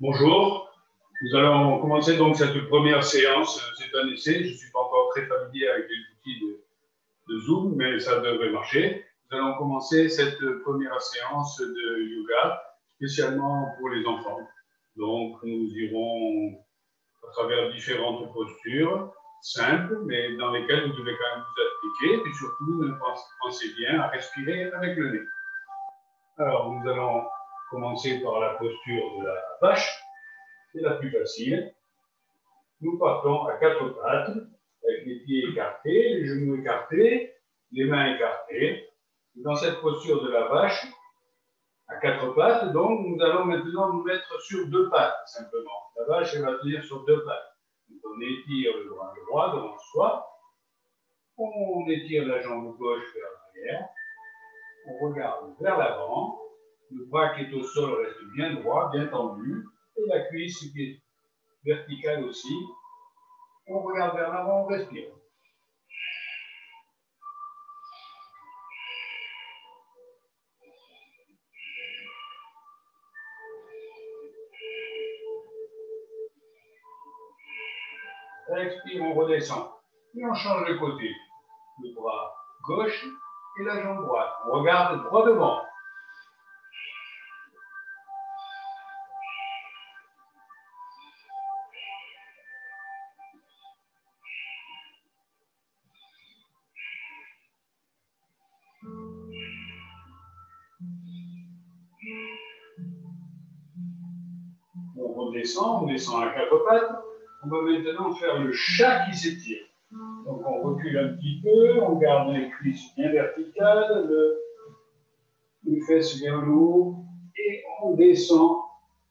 Bonjour, nous allons commencer donc cette première séance. C'est un essai, je ne suis pas encore très familier avec les outils de Zoom, mais ça devrait marcher. Nous allons commencer cette première séance de yoga, spécialement pour les enfants. Donc nous irons à travers différentes postures, simples, mais dans lesquelles vous devez quand même vous appliquer, et surtout pensez bien à respirer avec le nez. Alors nous allons commencer par la posture de la vache. C'est la plus facile. Nous partons à quatre pattes, avec les pieds écartés, les genoux écartés, les mains écartées. Dans cette posture de la vache, à quatre pattes, donc, nous allons maintenant nous mettre sur deux pattes, simplement. La vache, elle va tenir sur deux pattes. Donc, on étire le bras droit devant soi. On étire la jambe gauche vers l'arrière. On regarde vers l'avant. Le bras qui est au sol reste bien droit, bien tendu. Et la cuisse qui est verticale aussi. On regarde vers l'avant, on respire. Expire, on redescend. Et on change de côté. Le bras gauche et la jambe droite. On regarde droit devant. On descend à quatre pattes. On va maintenant faire le chat qui s'étire. Donc on recule un petit peu, on garde les cuisses bien verticales, les fesses vers le haut, et on descend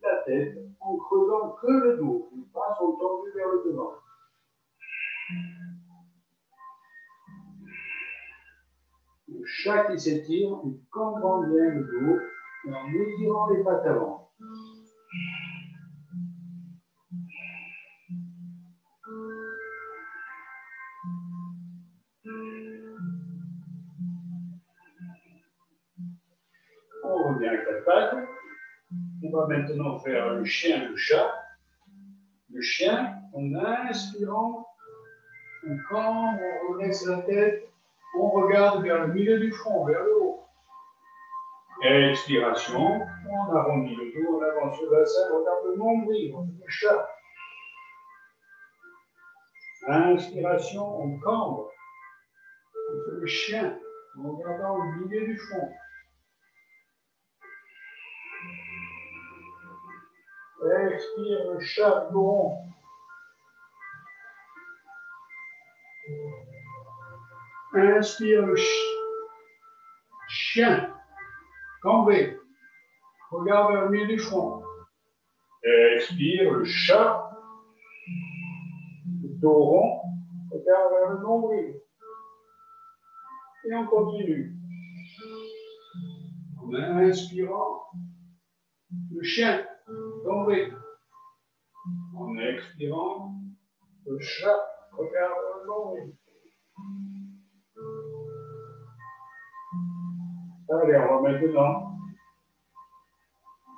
la tête en creusant que le dos. Les bras sont tendus vers le devant. Le chat qui s'étire, on cambrant bien le dos et en étirant les pattes avant. On revient à quatre pattes. On va maintenant faire le chien, le chat. Le chien, en inspirant, on cambre, on redresse la tête, on regarde vers le milieu du front, vers le haut. Expiration, on arrondit le dos, on avance le bassin, on regarde le nombril, on fait le chat. Inspiration, on cambre, on fait le chien, en regardant le milieu du front. Expire le chat, dos rond. Inspire le chien, cambré. Regarde vers le milieu du front. Expire le chat, dos rond. Regarde vers le nombril. Et on continue. En inspirant, le chien, cambré. En expirant, le chat, regarde vers le nombril. Allez, on va maintenant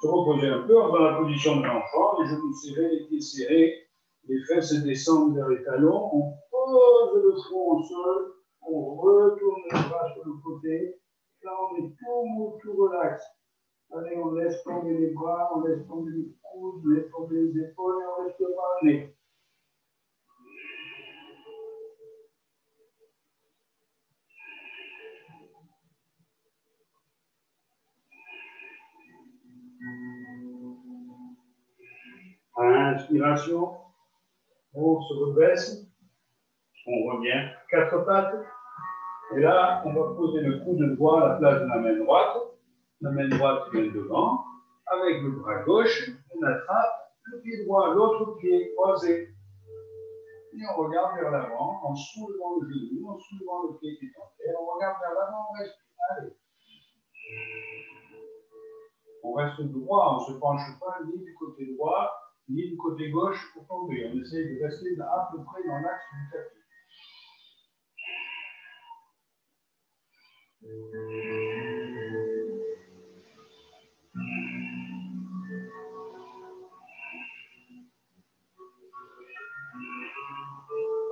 se reposer un peu dans la position de l'enfant, les genoux serrés, les pieds serrés, les fesses descendent vers les talons, on pose le front au sol, on retourne les bras sur le côté, là on est tout mou, tout relax. Allez, on laisse tomber les bras, on laisse tomber les coudes, on laisse tomber les épaules et on respire par le nez. Inspiration, on se redresse, on revient quatre pattes, et là on va poser le coude droit à la place de la main droite vient devant, avec le bras gauche, on attrape le pied droit, l'autre pied croisé, et on regarde vers l'avant en soulevant le genou, en soulevant le pied qui est en terre, on regarde vers l'avant, on respire, allez. On reste droit, on ne se penche pas ni du côté droit, ni du côté gauche pour tomber. On essaie de rester à peu près dans l'axe du tapis.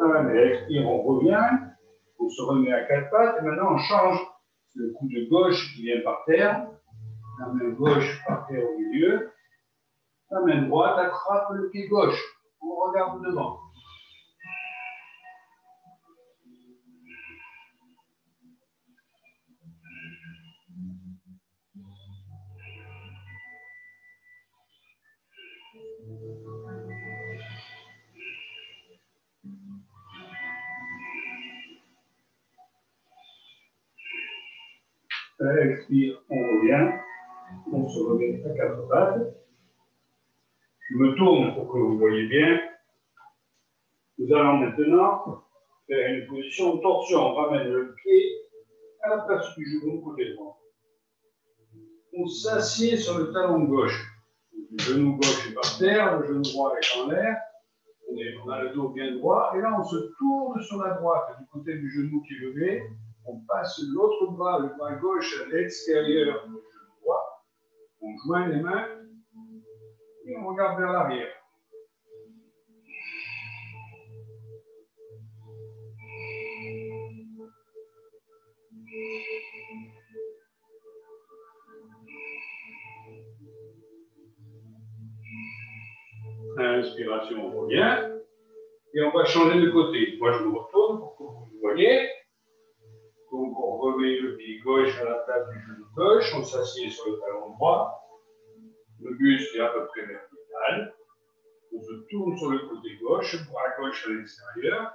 Allez, expire, on revient. On se remet à quatre pattes. Et maintenant, on change le coup de gauche qui vient par terre. La main gauche par terre au milieu. La main droite attrape le pied gauche. On regarde devant. Expire, on revient. On se remet à quatre pattes. Je me tourne pour que vous voyez bien. Nous allons maintenant faire une position de torsion. On ramène le pied à la place du genou côté droit. On s'assied sur le talon gauche. Le genou gauche est par terre, le genou droit est en l'air. On a le dos bien droit. Et là, on se tourne sur la droite, du côté du genou qui est levé. On passe l'autre bras, le bras gauche, à l'extérieur du genou droit. On joint les mains et on regarde vers l'arrière. Inspiration, on revient. Et on va changer de côté. Moi, je me retourne pour que vous le voyez. Donc, on remet le pied gauche à la place du genou gauche. On s'assied sur le talon droit. Le buste est à peu près vertical. On se tourne sur le côté gauche, bras gauche à l'extérieur.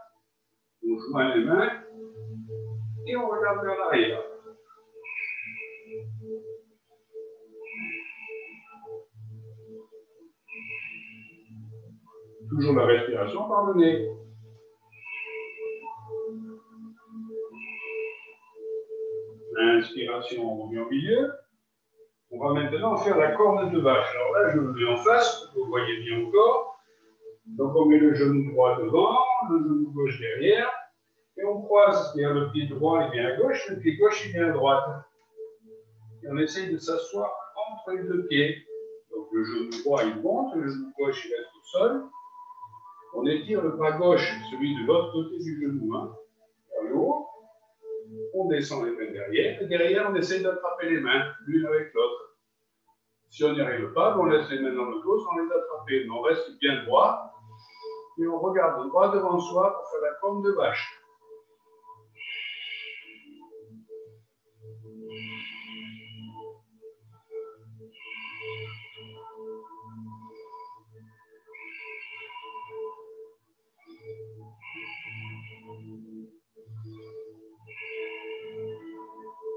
On joint les mains et on regarde vers l'arrière. Toujours la respiration par le nez. Inspiration, on revient au milieu. On va maintenant faire la corne de vache. Alors là, je me mets en face, vous voyez bien encore. Donc on met le genou droit devant, le genou gauche derrière, et on croise, c'est-à-dire le pied droit il vient à gauche, le pied gauche il vient à droite. Et on essaye de s'asseoir entre les deux pieds. Donc le genou droit il monte, le genou gauche il reste au sol. On étire le bras gauche, celui de l'autre côté du genou, hein, vers le haut. On descend les mains derrière, et derrière on essaye d'attraper les mains, l'une avec l'autre. Si on n'y arrive pas, on laisse les mains dans le dos sans les attraper, mais on reste bien droit. Et on regarde droit devant soi pour faire la corne de vache.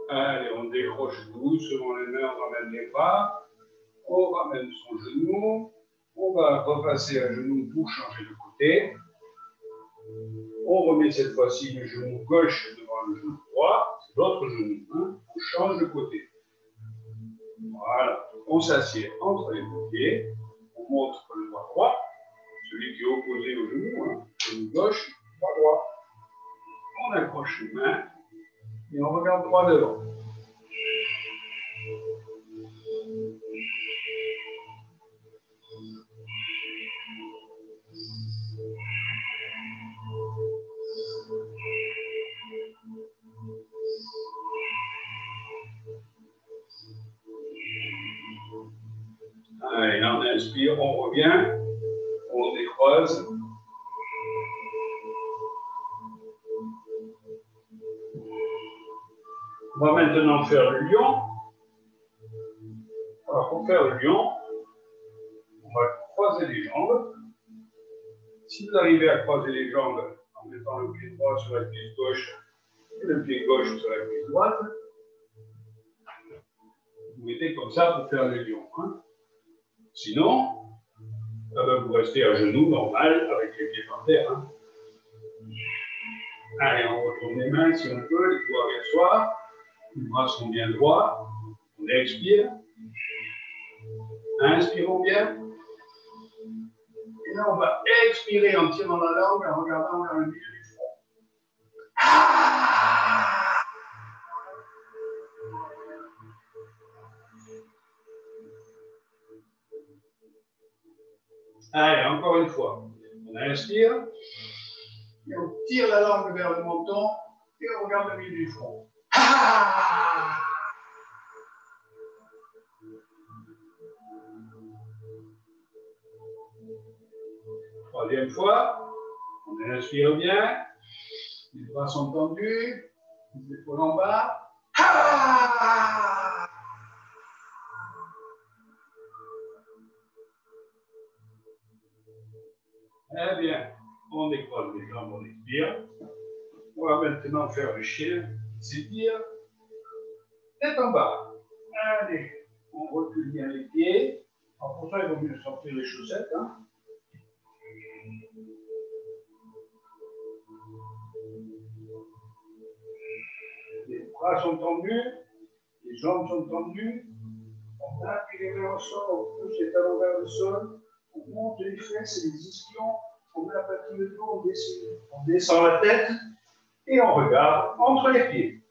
Allez, on décroche doucement les mains, on ramène les bras, on ramène son genou, on va repasser à genoux pour changer de côté. On remet cette fois-ci le genou gauche devant le genou droit, c'est l'autre genou, hein, on change de côté. Voilà, on s'assied entre les deux pieds, on montre le bras droit, celui qui est opposé au genou, hein, genou gauche, bras droit. On accroche les mains et on regarde droit devant. Allez, on inspire, on revient, on décroise. On va maintenant faire le lion. Alors, pour faire le lion, on va croiser les jambes. Si vous arrivez à croiser les jambes en mettant le pied droit sur la cuisse gauche et le pied gauche sur la cuisse droite, vous mettez comme ça pour faire le lion. Hein. Sinon, vous restez à genoux, normal, avec les pieds par terre. Hein. Allez, on retourne les mains si on peut, les doigts vers soi. Les bras sont bien droits. On expire. Inspirons bien. Et là, on va expirer en tirant la langue, en regardant vers le milieu du front. Allez, encore une fois. On inspire. Et on tire la langue vers le menton et on regarde le milieu du front. Ah! Troisième fois, on inspire bien, les bras sont tendus, les épaules en bas. Ah! Eh bien, on décroise les jambes, on expire. On va maintenant faire le chien, s'étire, tête en bas. Allez, on recule bien les pieds. Alors pour ça, il vaut mieux sortir les chaussettes. Hein. Les bras sont tendus, les jambes sont tendues. On appuie les mains au sol, on pousse les talons vers le sol, on monte les fesses et les ischions, on met la poitrine de dos, on descend la tête et on regarde entre les pieds.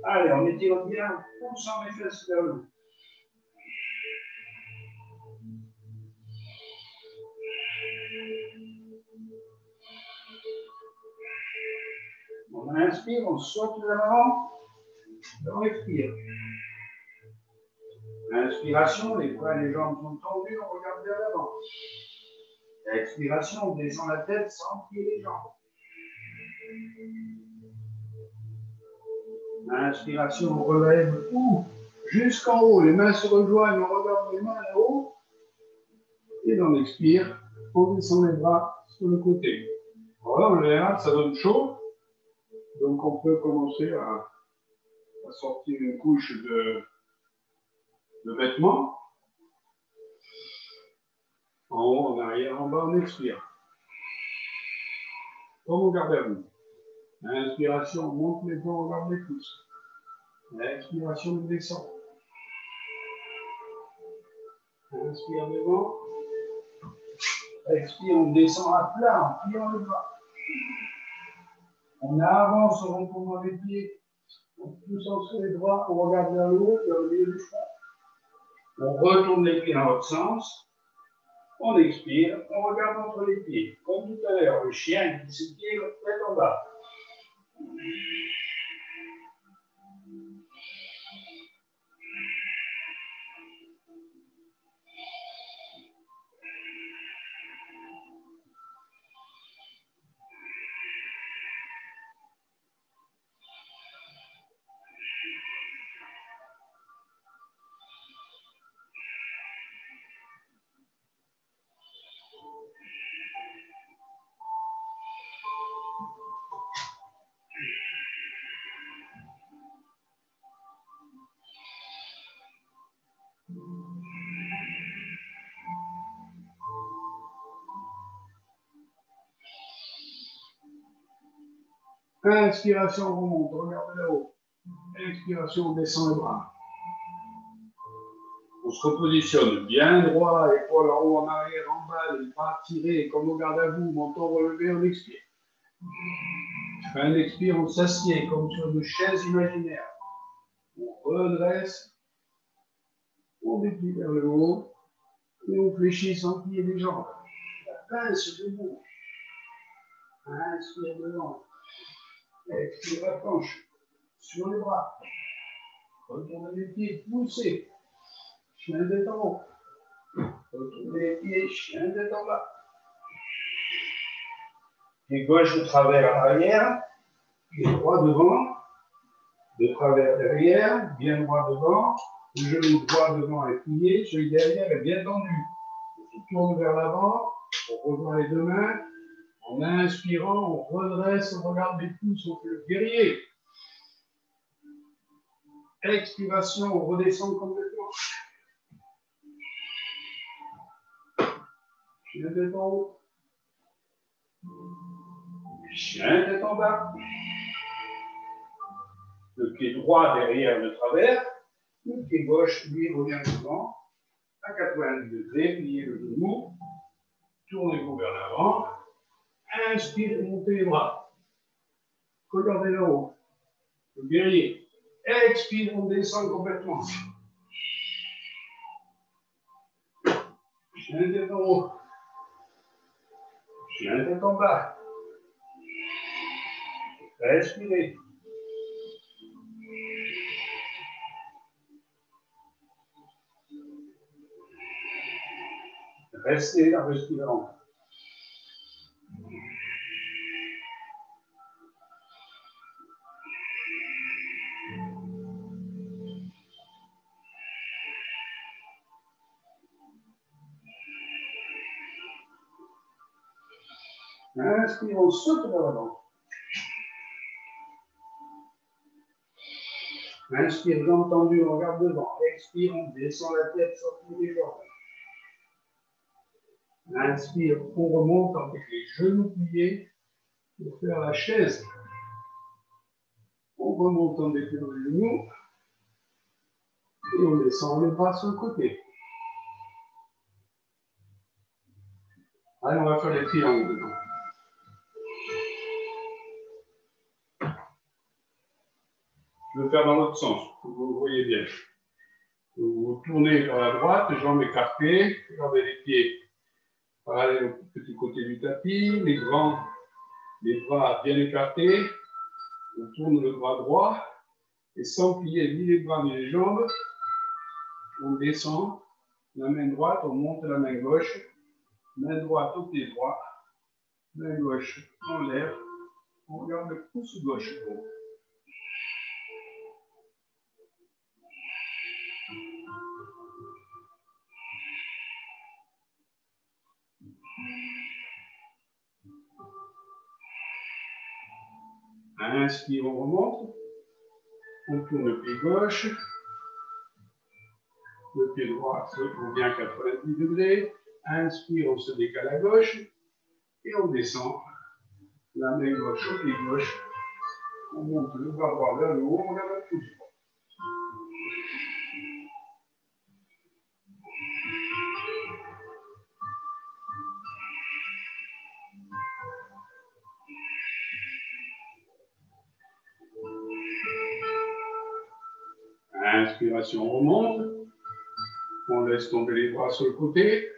Allez, on étire bien en poussant les fesses vers le haut. On inspire, on saute vers l'avant, et on expire. Inspiration, les bras et les jambes sont tendus, on regarde vers l'avant. Expiration, on descend la tête sans plier les jambes. Inspiration, on relève le cou jusqu'en haut, les mains se rejoignent, on regarde les mains là-haut. Et dans l'expire, on descend les bras sur le côté. Voilà, en général, ça donne chaud. Donc on peut commencer à sortir une couche de vêtements. En haut, en arrière, en bas, on expire. Comme on garde à vous. Inspiration, on monte les bras, on garde les pouces. Expiration, on descend. Inspire devant. Expire, on descend à plat, en pliant le bras. On avance en retournant les pieds. On pousse entre les bras, on regarde vers le haut, vers le milieu du front. On retourne les pieds dans l'autre sens. On expire, on regarde entre les pieds. Comme tout à l'heure, le chien qui s'étire, tête en bas. Inspiration, on remonte, regardez là-haut. Expiration, on descend les bras. On se repositionne bien droit, épaules en haut, en arrière, en bas, les bras tirés, comme au garde à vous, menton relevé, on expire. Après un expire, on s'assied comme sur une chaise imaginaire. On redresse, on déplie vers le haut, et on fléchit sans plier les jambes. La pince debout. Inspire devant. Expire la planche. Sur les bras. Retournez les pieds, poussez. Chien tête en haut. Retournez les pieds, chien tête en bas. Pied gauche de travers à l'arrière. Pied droit devant. De travers derrière. Bien droit devant. Le genou droit devant est plié. Celui derrière est bien tendu. On se tourne vers l'avant. On rejoint les deux mains. En inspirant, on redresse, on regarde les pouces, on fait le guerrier. Expiration, on redescend complètement. Chien tête en haut. Chien tête en bas. Le pied droit derrière de travers. Le pied gauche, lui, revient devant. À 90 degrés, pliez le genou. Tournez-vous vers l'avant. Inspirez, montez les bras. Regardez là-haut. Le guerrier. Expire, on descend complètement. Chien tête en haut. La tête en bas. Respirez. Restez en respirant. Inspire, on saute vers l'avant. Inspire, jambes tendues, on regarde devant. Expire, on descend la tête, sortez les jambes. Inspire, on remonte avec les genoux pliés pour faire la chaise. On remonte en dépliant les genoux. Et on descend les bras sur le côté. Allez, on va faire les triangles maintenant. Je vais faire dans l'autre sens, pour que vous voyez bien. Vous tournez vers la droite, jambes écartées, gardez les pieds parallèles au petit côté du tapis, les bras bien écartés. On tourne le bras droit et sans plier ni les bras ni les jambes, on descend la main droite, on monte la main gauche, main droite au pied droit, main gauche en l'air, on regarde le pouce gauche. Inspire, on remonte, on tourne le pied gauche, le pied droit se revient à 90 degrés, inspire, on se décale à gauche, et on descend la main gauche au pied gauche, on monte le bras droit vers le haut, on regarde le pouce droit. Inspiration, on remonte, on laisse tomber les bras sur le côté,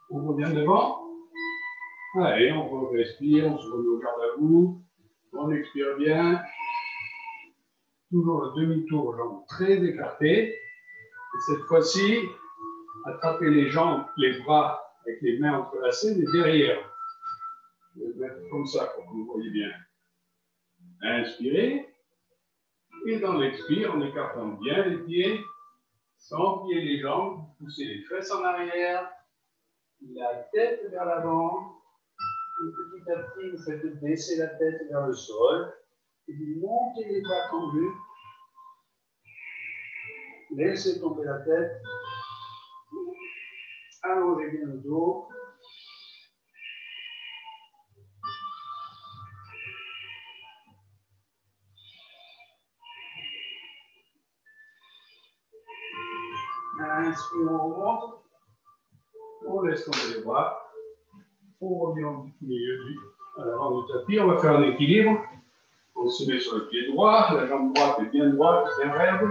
on revient devant, allez, on respire, on se remet au garde à vous, on expire bien, toujours le demi-tour, jambes très écartées, et cette fois-ci, attrapez les jambes, les bras avec les mains entrelacées, mais derrière. Je vais mettre comme ça pour que vous voyez bien. Inspirez. Et dans l'expire, en écartant bien les pieds, sans plier les jambes, poussez les fesses en arrière, la tête vers l'avant, et petit à petit, vous faites baisser la tête vers le sol, et vous montez les bras tendus, laissez tomber la tête, allongez bien le dos. Inspire, on remonte, on laisse tomber les bras, on revient au milieu à l'avant du tapis, on va faire un équilibre, on se met sur le pied droit, la jambe droite est bien droite, bien raide,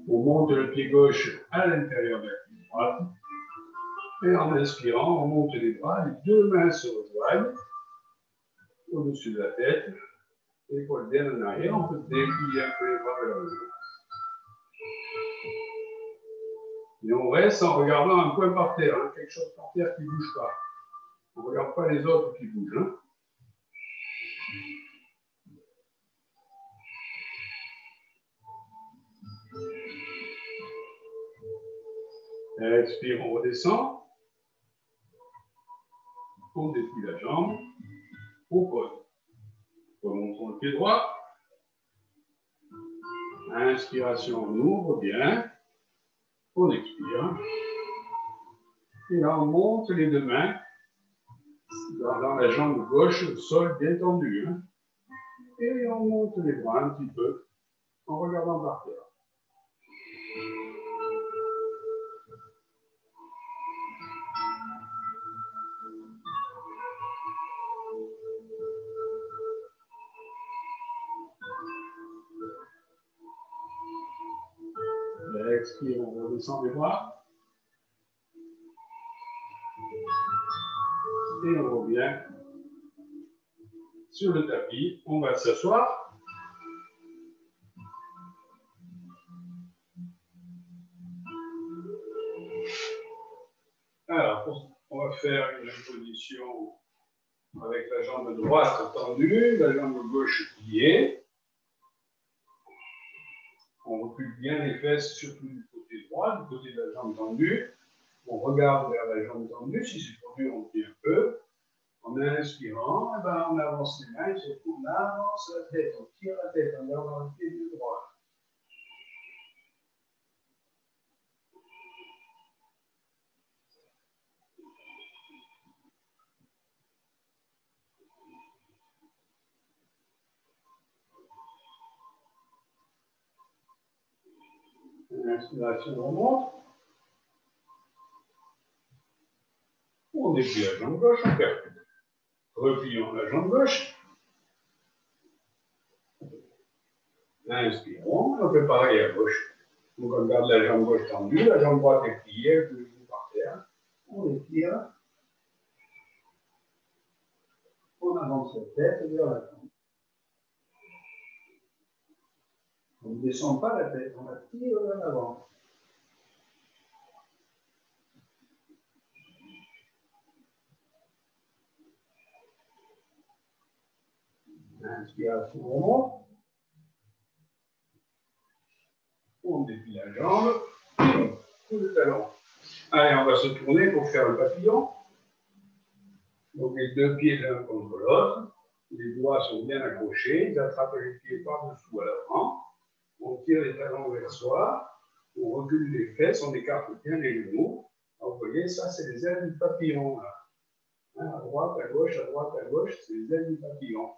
on monte le pied gauche à l'intérieur de la pied droite, et en inspirant, on monte les bras, les deux mains se rejoignent au-dessus de la tête, épaules bien en arrière, on peut déplier un peu les bras vers le haut. Et on reste en regardant un point par terre, hein, quelque chose par terre qui ne bouge pas. On ne regarde pas les autres qui bougent. Hein. Expire, on redescend. On déplie la jambe. On pose. Remontons le pied droit. Inspiration, on ouvre bien. On expire. Et là, on monte les deux mains dans la jambe gauche, le sol bien tendu. Hein. Et on monte les bras un petit peu en regardant par terre. Expire, on redescend les bras. et on revient sur le tapis. On va s'asseoir. Alors, on va faire une position avec la jambe droite tendue, la jambe gauche pliée. On recule bien les fesses, surtout du côté droit, du côté de la jambe tendue. On regarde vers la jambe tendue. Si c'est trop dur, on plie un peu. En inspirant, eh ben, on avance les mains, on avance la tête, on tire la tête en gardant le pied du droit. L'inspiration remonte. On déplie la jambe gauche, on percute. Replions la jambe gauche. Inspirons, on fait pareil à gauche. Donc on garde la jambe gauche tendue, la jambe droite est pliée, le genou par terre. On étire. On avance la tête vers la jambe. On ne descend pas la tête, on la tire vers l'avant. Inspiration remonte. On déplie la jambe, tout le talon. Allez, on va se tourner pour faire le papillon. Donc les deux pieds l'un contre l'autre. Les doigts sont bien accrochés. Ils attrapent les pieds par-dessous à l'avant. On tire les talons vers soi. On recule les fesses, on écarte bien les genoux. Alors, vous voyez, ça, c'est les ailes du papillon. Là. Hein, à droite, à gauche, c'est les ailes du papillon.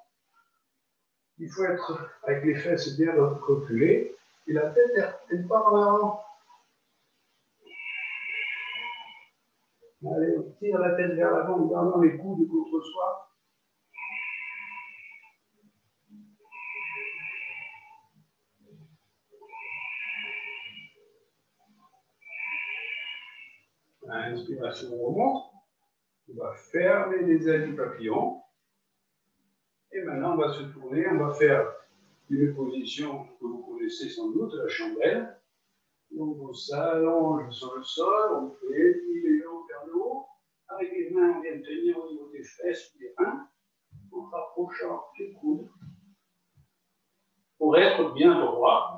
Il faut être avec les fesses bien reculées. Et la tête, elle part en avant. Allez, on tire la tête vers l'avant en gardant les coudes contre soi. Inspiration remonte. On va fermer les ailes du papillon. Et maintenant, on va se tourner. On va faire une position que vous connaissez sans doute, la chandelle. Donc, on s'allonge sur le sol, on fait les jambes vers le haut. Avec les mains, on vient de tenir au niveau des fesses ou des reins, en rapprochant les coudes pour être bien droit.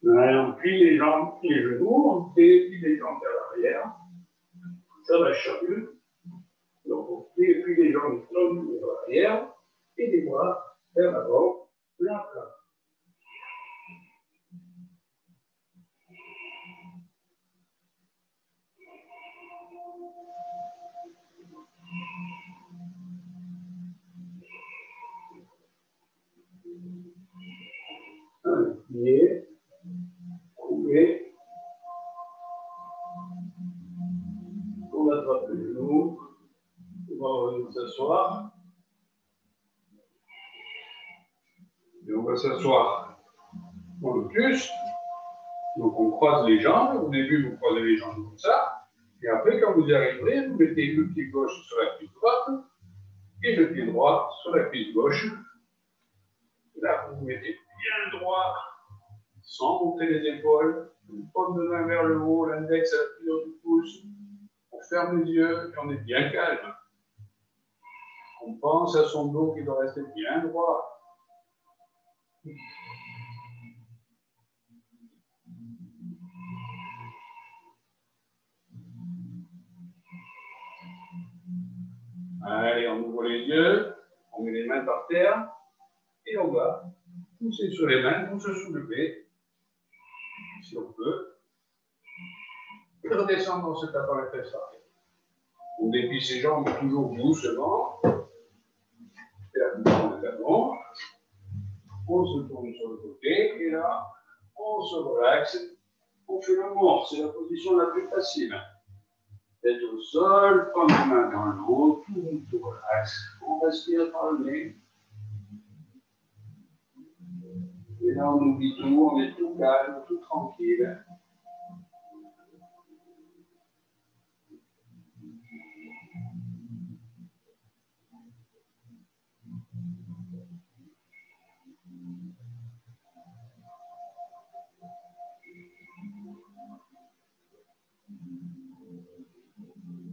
On plie les jambes, les genoux, on déplie les jambes vers l'arrière. Ça va changer. Donc on déplie les jambes vers l'arrière et les bras vers l'avant, l'un plat. Un pied, couler, on attrape les genoux, on va revenir s'asseoir. Et on va s'asseoir en lotus. Donc on croise les jambes. Au début, vous croisez les jambes comme ça. Et après, quand vous y arriverez, vous mettez le pied gauche sur la cuisse droite et le pied droit sur la cuisse gauche. Là, vous vous mettez bien droit, sans monter les épaules. Une paume de main vers le haut, l'index à la plusieurs du pouce. On ferme les yeux et on est bien calme. On pense à son dos qui doit rester bien droit. Allez, on ouvre les yeux. par terre et on va pousser sur les mains pour se soulever, si on peut, et redescendre dans cet appareil très arrière. On déplie ses jambes toujours doucement, et la bouche de l'avant, on se tourne sur le côté, et là, on se relaxe, on fait le mort, c'est la position la plus facile. Tête au sol, prendre les mains dans l'eau, tout relaxe, on respire par le nez. Et là, on oublie tout, on est tout calme, tout tranquille.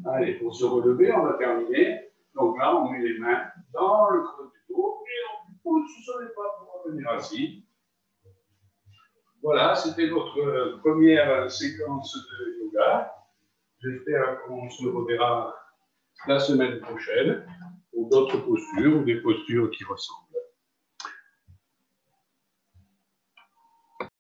Allez, pour se relever, on va terminer. Donc là, on met les mains dans le creux du dos et on pousse sur les pas pour revenir assis. Voilà, c'était notre première séquence de yoga. J'espère qu'on se reverra la semaine prochaine pour d'autres postures ou des postures qui ressemblent.